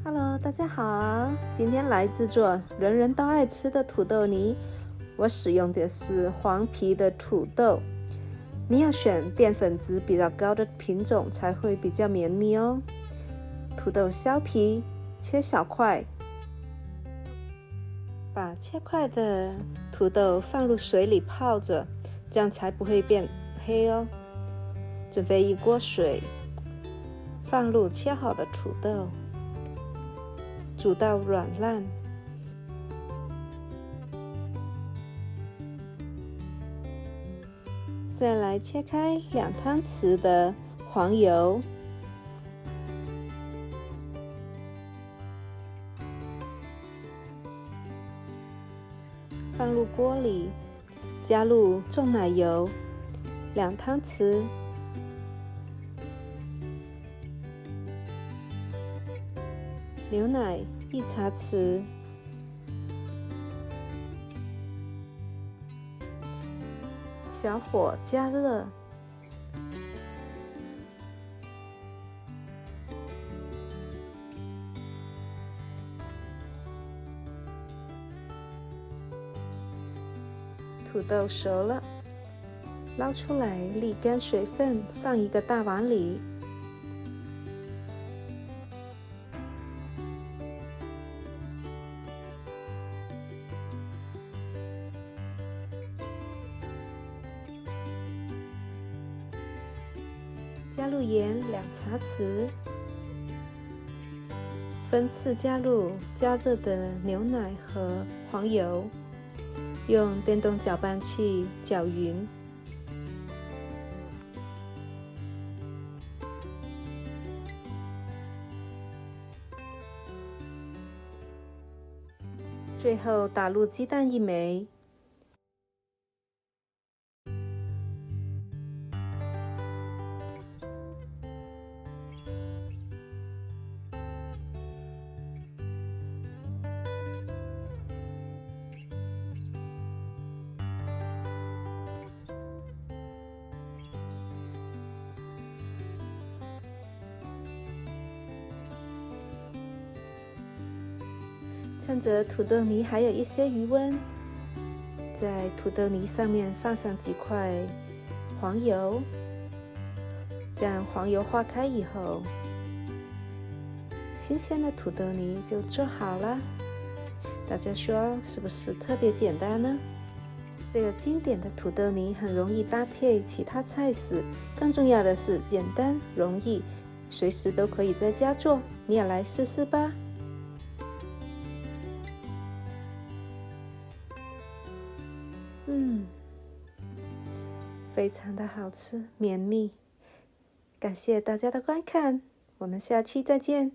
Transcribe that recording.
Hello，大家好，今天来制作人人都爱吃的土豆泥。我使用的是黄皮的土豆，你要选淀粉质比较高的品种才会比较绵密哦。土豆削皮，切小块，把切块的土豆放入水里泡着，这样才不会变黑哦。准备一锅水，放入切好的土豆，煮到软烂。再来切开2汤匙的黄油，放入锅里，加入重奶油2汤匙，牛奶1茶匙，小火加热，土豆熟了，捞出来沥干水分，放一个大碗里。加入盐2茶匙，分次加入加热的牛奶和黄油，用电动搅拌器搅匀。最后打入鸡蛋1枚。趁着土豆泥还有一些余温，在土豆泥上面放上几块黄油，这样黄油化开以后，新鲜的土豆泥就做好了。大家说是不是特别简单呢？这个经典的土豆泥很容易搭配其他菜式，更重要的是简单容易，随时都可以在家做，你也来试试吧。非常的好吃，绵密。感谢大家的观看，我们下期再见。